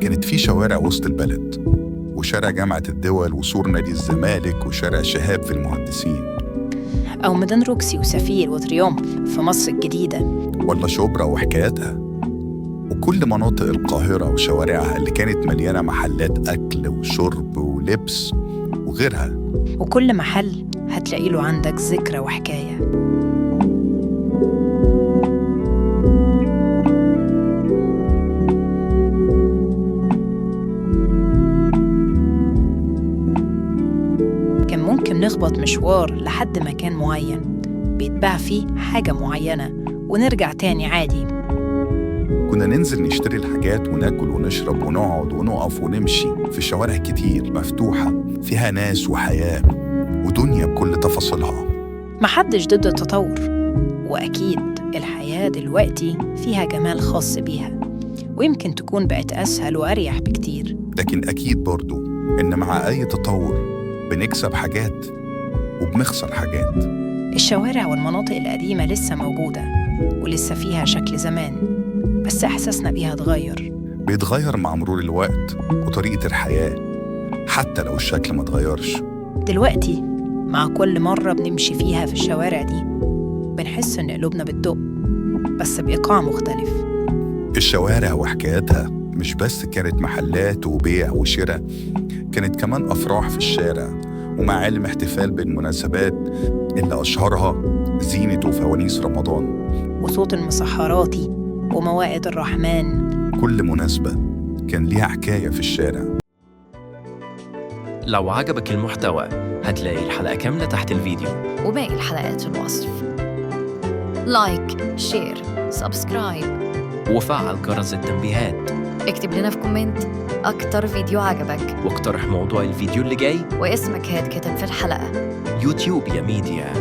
كانت في شوارع وسط البلد، وشارع جامعة الدول وسور نادي الزمالك وشارع شهاب في المهندسين، أو ميدان روكسي وسفير وتريومف في مصر الجديدة، ولا شبرا وحكاياتها، وكل مناطق القاهرة وشوارعها اللي كانت مليانة محلات أكل وشرب ولبس وغيرها. وكل محل هتلاقي له عندك ذكرى وحكاية. كان ممكن نخبط مشوار لحد مكان معين بيتباع فيه حاجة معينة ونرجع تاني عادي. كنا ننزل نشتري الحاجات وناكل ونشرب ونقعد ونقف ونمشي في شوارع كتير مفتوحة فيها ناس وحياة ودنيا بكل تفاصيلها. محدش ضد التطور، وأكيد الحياة دلوقتي فيها جمال خاص بيها، ويمكن تكون بقت أسهل وأريح بكتير. لكن أكيد برضو إن مع أي تطور بنكسب حاجات وبنخسر حاجات. الشوارع والمناطق القديمة لسه موجودة ولسه فيها شكل زمان، بس إحساسنا بيها اتغير. بيتغير مع مرور الوقت وطريقة الحياة، حتى لو الشكل ما اتغيرش. دلوقتي مع كل مرة بنمشي فيها في الشوارع دي بنحس إن قلوبنا بتدق، بس بإيقاع مختلف. الشوارع وحكاياتها مش بس كانت محلات وبيع وشراء، كانت كمان أفراح في الشارع ومعالم احتفال بالمناسبات اللي أشهرها زينة وفوانيس رمضان وصوت المسحراتي وموائد الرحمن. كل مناسبة كان ليها حكاية في الشارع. لو عجبك المحتوى هتلاقي الحلقة كاملة تحت الفيديو، وباقي الحلقات في الوصف. لايك، شير، سبسكرايب، وفعل جرس التنبيهات. اكتب لنا في كومنت أكتر فيديو عجبك، واقترح موضوع الفيديو اللي جاي، واسمك هيتكتب في الحلقة. يوتيوب يا ميديا.